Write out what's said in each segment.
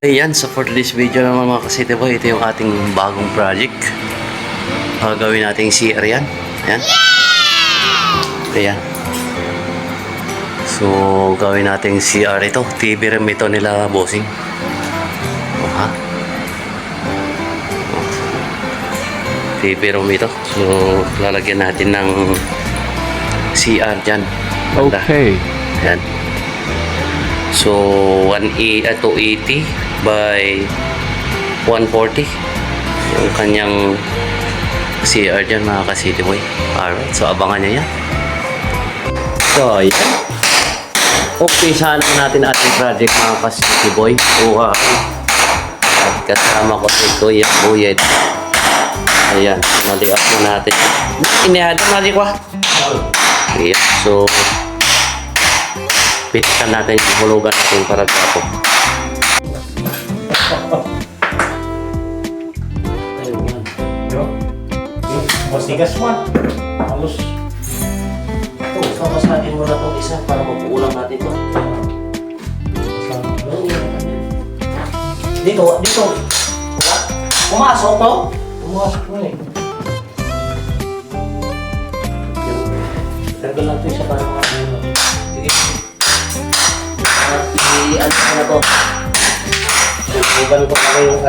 Ayan, so for today's video naman mga ka-City Boy, ito yung ating bagong project. Gawin natin CR yan. Ayan. Ayan. So, gawin natin CR ito. TV room ito nila, bossing. Ha? TV room ito. So, lalagyan natin ng CR dyan. Banda. Okay. Ayan. So, 280 by 140 yung kanyang CR dyan mga ka-City Boy. Alright, so abangan nyo yan. So, ayan. Okay, sana natin ating project mga ka-City Boy. At kasama ko si Kuya Buyet. Ayan, mali-up na natin. Inihado mali ko. Ayan, so pitikan natin yung hulugan natin para gapo. Masigas man. Halos. Ito, kapasahin mo na itong isa para mapuulang natin ito. Dito. Pumasok to? Pumasok na eh. Tagal lang ito isa para mga ulo. Sige. At i-ano ko na to. Iban ko na yung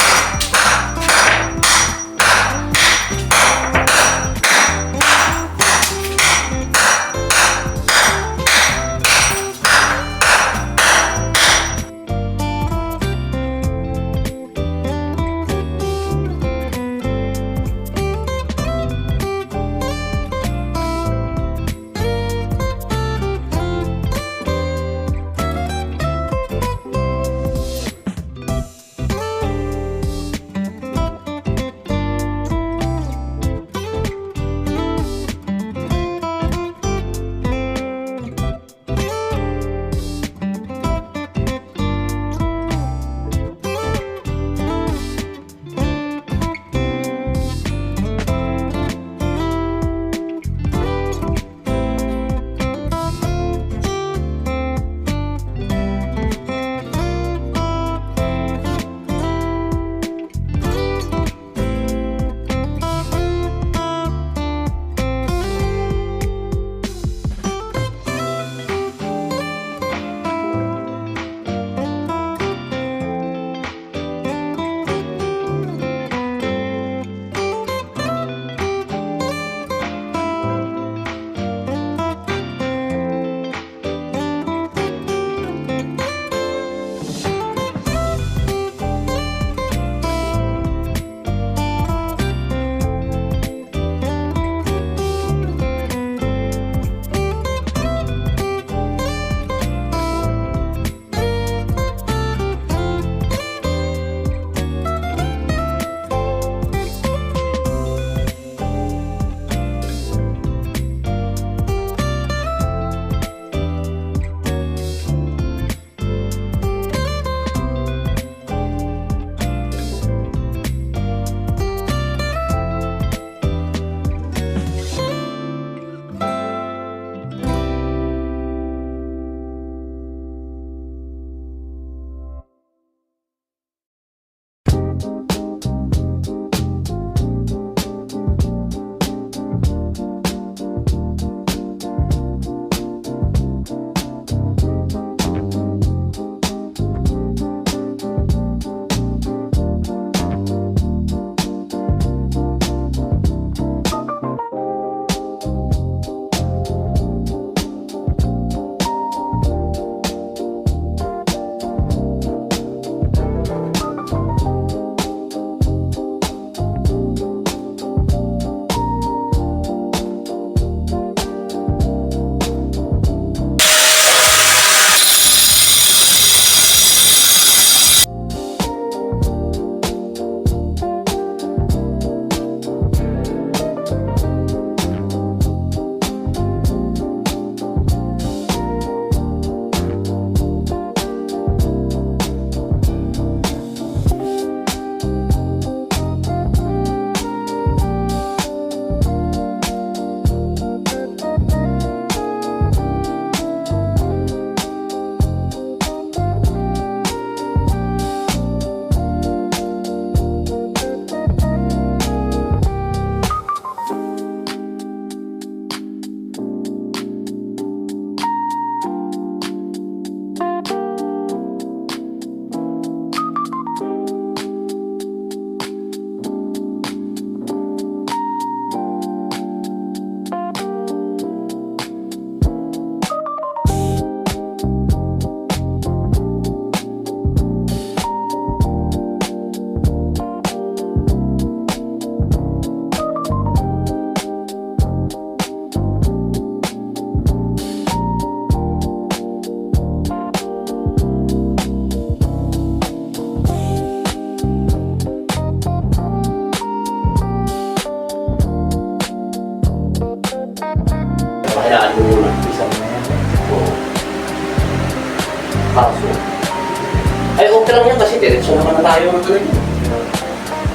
Okay lang yan kasi diretso naman na tayo ng ano yun.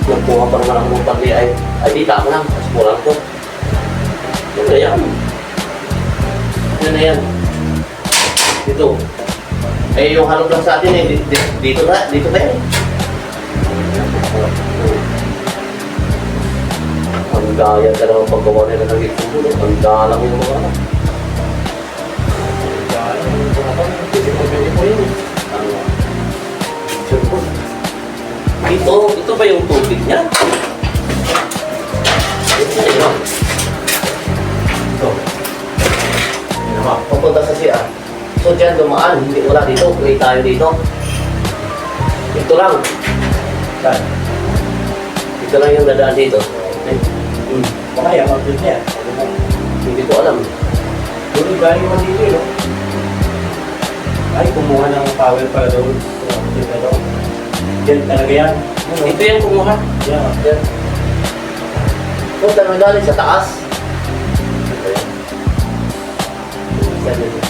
Nagkuha pa naman ako ng pagli ay dito ako lang. Tapos pulang ko. Yan na yan. Yan na yan. Dito. Eh yung halog lang sa atin eh. Dito na yan eh. Ang gaya dalawang paggawa nila ng ikulo. Ang dalang yung mga ano. Ang dalang yung mga ano. Pwede po yun eh. Sure po. Ito ba yung tubig niya? Ito na yun. Ito. Papunta sa siya. So dyan dumaan, hindi wala dito. Tuloy tayo dito. Ito lang. Saan? Ito lang yung dadaan dito. Baka yan, ang good niya. Hindi ko alam. Doon galing mo dito, no? Ay, kumuha ng power para doon. Dito doon. Yan talaga yan. Ito yung kumuha. Yan. Yan. Kung talaga galing sa taas. Ito yan. Yan yun.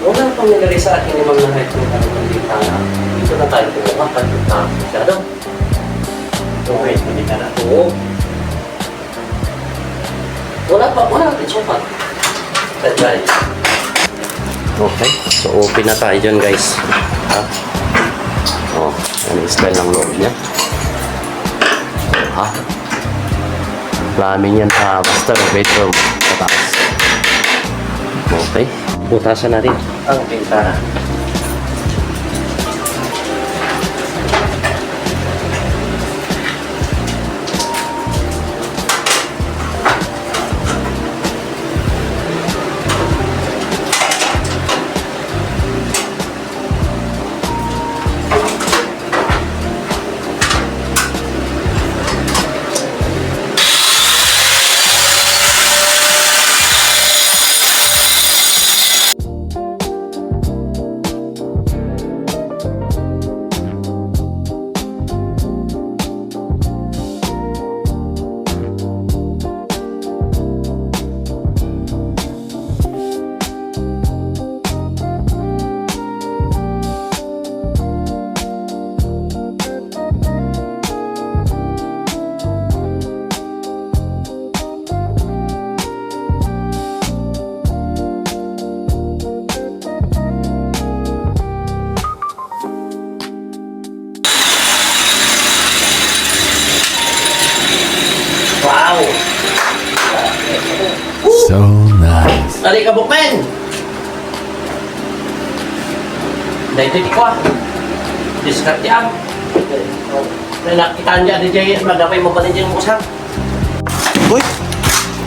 Wala pang nilagay sa akin ni Ma'am na height ng ng bintana. Dito na tayo kumuha. Pagkita masyado. Okay, hindi ka na. Oo. Wala natin sofa. That's right. Okay, so open na tayo dyan guys. Ha? Oh, ano yung style ng loob niya? Ha? Ramin yan sa master bedroom sa taas. Okay, butasan natin ang bintana. Wow! So nice. Dali ka, Bukmen! Dahil ito ko ah. Discard yan. Nakitaan niya, DJ. Magdapay mo pa din yung usap. Uy!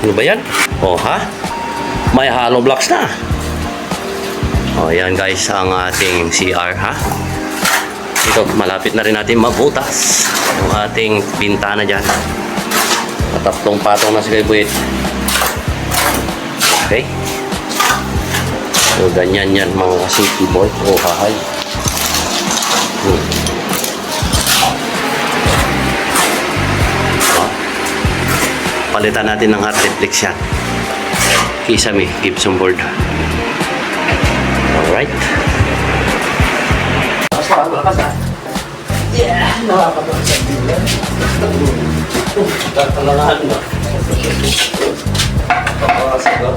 Ano ba yan? Oh, ha? May hollow blocks na. Oh, yan guys ang ating CR, ha? Ito, malapit na rin natin mabutas yung ating bintana dyan. Tatlong patong na si Kuya Buwit. Okay. So, ganyan yan mga city boy. O, hahay. Palitan natin ng hot reflex yan. Kisame, Gibson board. Alright. Malakas ha. Yeah! Nakakapagod sa bila. Talangan na. Papasok ko.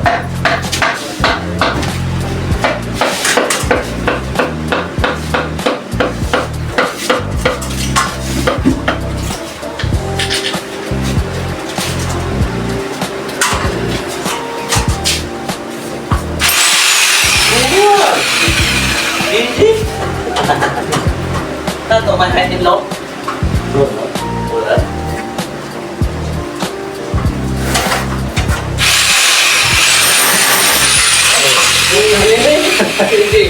Easy. Tato, may height and low? Wala. Hindi.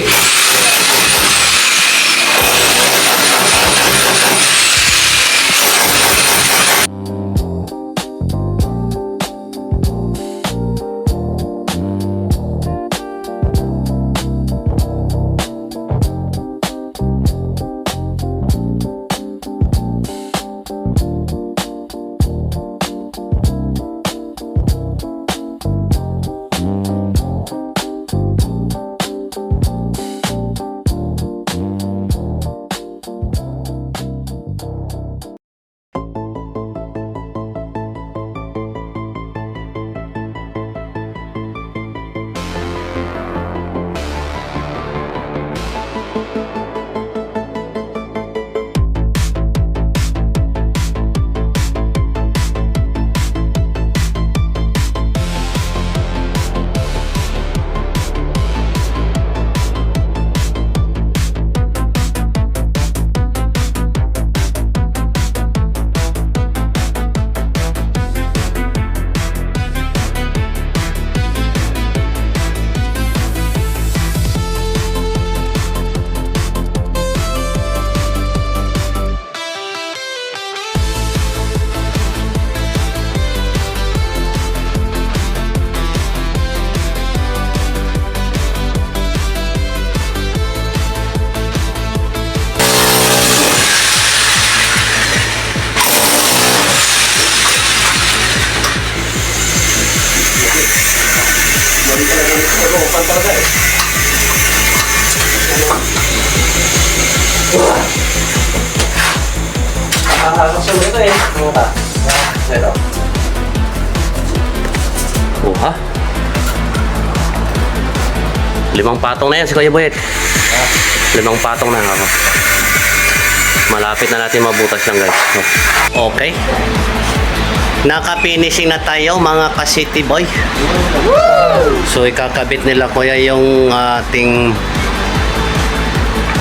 Nakahakap siya mo ito eh. Muta. Ito. Oh, ha? 5 patong na yan si Kuya Boyet. 5 patong na ako. Malapit na natin mabutas lang guys. Okay. Naka-finishing na tayo mga ka-city boy. So ikakabit nila kuya yung ating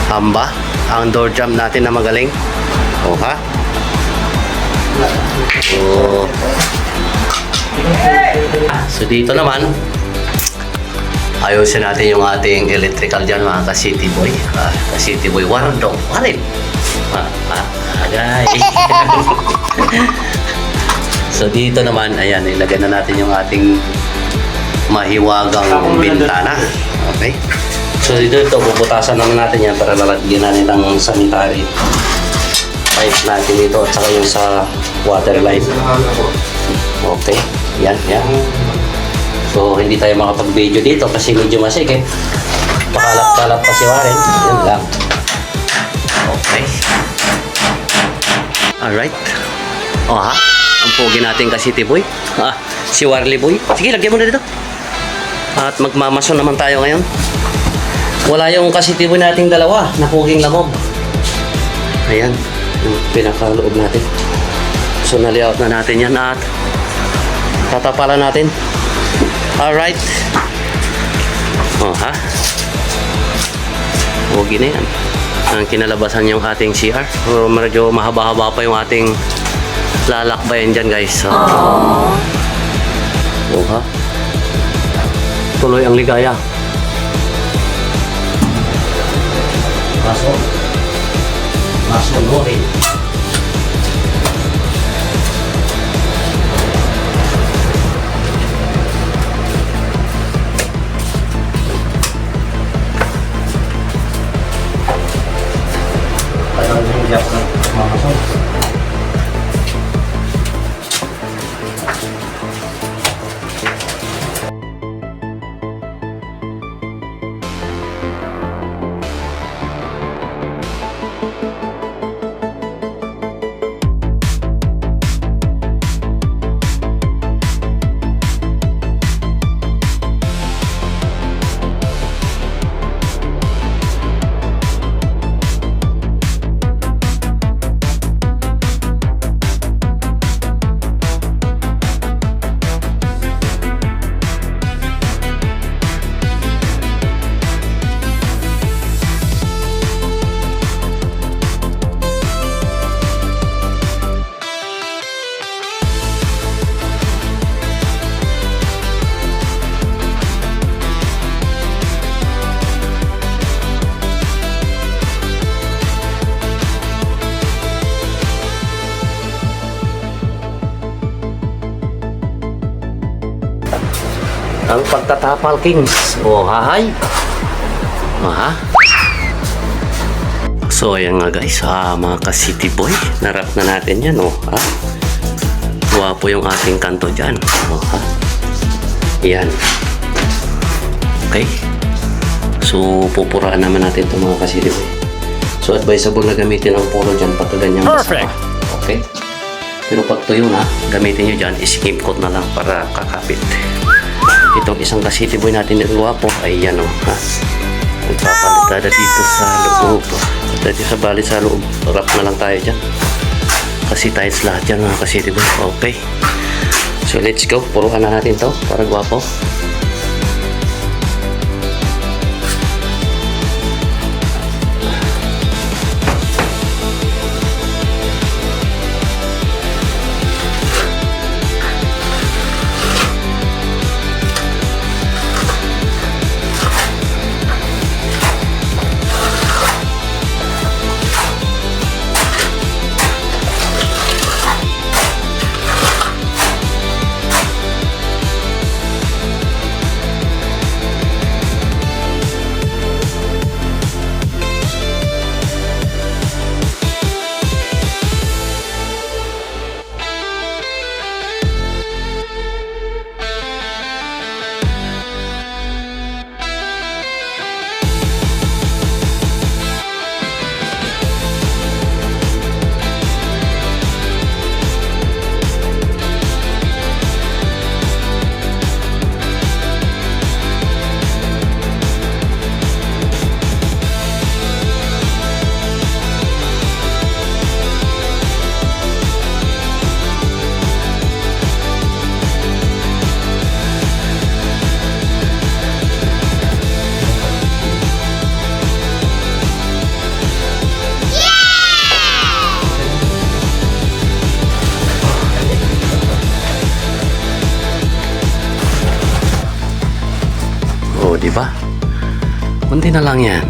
hamba. Ang door jump natin na magaling. Oh ha? So dito naman ayusin natin yung ating electrical dyan mga ka-city boy. Ka-city boy, warang dong. Walip. Agay. So dito naman, ayan, ilagay na natin yung ating mahiwagang bintana. Okay. So dito puputasan naman natin yan para lalagyan natin ng sanitary pipe natin dito at saka yung sa water line. Okay. Yan, yan. So hindi tayo makapag-video dito kasi medyo masikip. Pakalap-kalap pa si Warren. Yan lang. Okay. Alright. Oh ha? Ang pogi natin ka City Boy. Si Warley Boy. Sige, lagyan mo na dito. At magmamason naman tayo ngayon. Wala yung ka-City Boy nating dalawa na poging lamog. Ayan. Yung pinakaloob natin. So, na-layout na natin yan at tatapalan natin. Alright. Oh ha? Pogi na yan. Ang kinalabasan yung ating CR. Pero medyo mahaba-haba pa yung ating lalakbayan dyan guys. Oh ha? Tuloy ang ligaya. Maso Lori. Parang hindi ako mamasok. Ang pagtatapal Kings. Oh, hahay. Ha? So, ayan nga guys. Mga ka-City Boy. Narap na natin yan. Oh, ha? Guwapo yung ating kanto dyan. Oh, ha? Yan. Okay. So, pupuraan naman natin itong mga ka-City Boy. So, advisable na gamitin ang polo dyan pagka ganyan. Perfect. Okay. Pero pag tuyo na, gamitin nyo dyan, skip coat na lang para kakapit. Itong isang ka-City Boy natin yung guwapo ay yan o, ha? Nagpapalitada dito sa loob. Dito sa bali sa loob, wrap na lang tayo dyan. Kasi tiles lahat yan mga ka-City Boy. Okay. So let's go. Puruhan na natin to para guwapo. ba? Kunti na lang yan.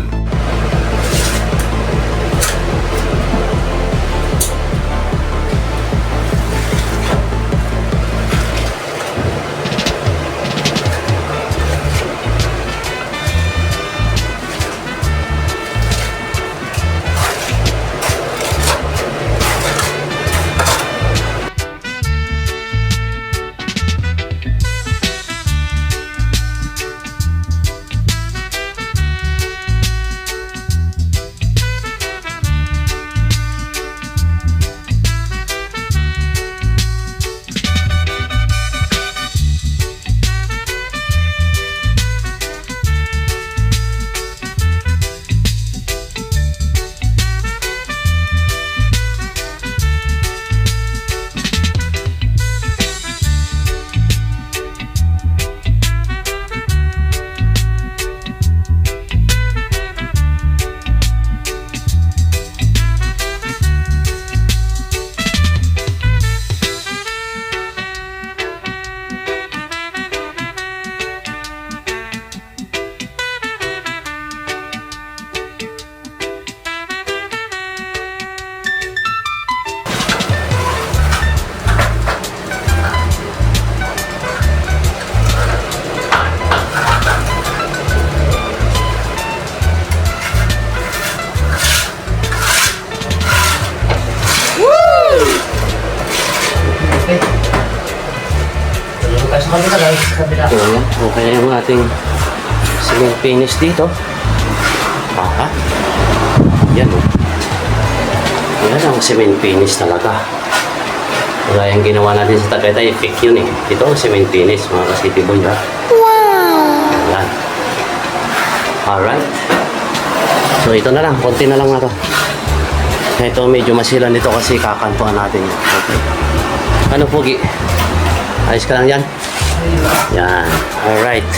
Okay. Yung kaso kami na guys, kabila. So, yan. Okay na yung ating cement finish dito. Ah, yan o. Yan ang cement finish talaga. Wala yung ginawa natin sa Tagaytay, fake yun eh. Ito ang cement finish, mga ka-city boy ha. Wow! Yan. Alright. So ito na lang, konti na lang na to. Ito medyo masilan nito kasi kakantuan natin. Okay. Ano Pogi? Ayos ka lang yan? Yan. Alright.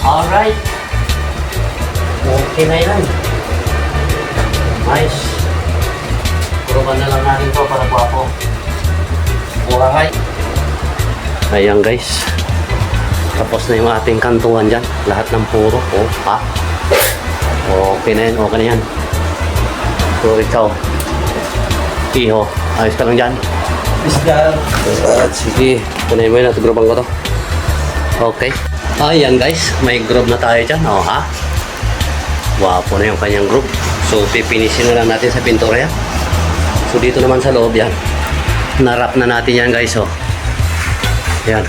Alright. Okay na yan. Nice. Purukan na lang natin to para guwapo. Alright. Ayan guys. Tapos na yung ating kantuan dyan. Lahat ng puro. Oh, pa. Okay na yan. Okay na yan. So ikaw. Iho. Ayos ka lang dyan. Peace lang. Sige. Punayin mo yun. Natugruban ko to. Okay. Ayan guys, may group na tayo dyan. O ha? Wapo na yung kanyang group. So pipinisin na lang natin sa pintura yan. So dito naman sa loob yan. Narap na natin yan guys. O. Yan.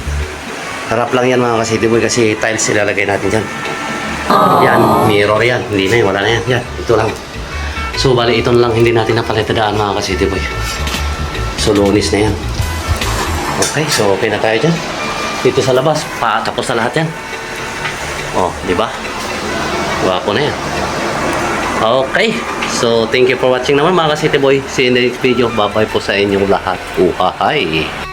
Harap lang yan mga ka-city boy kasi tiles ilalagay natin dyan. Yan, mirror yan. Hindi na yun, wala na yan. Yan, ito lang. So bali ito lang hindi natin napalitadaan mga ka-city boy. So lunis na yan. Okay, so okay na tayo dyan. Dito sa labas, tapos na lahat yan. Oh, di ba? Wapo na yan. Okay. So, thank you for watching naman mga ka-city boy. See you in the next video. Bye-bye po sa inyong lahat. Uhahay!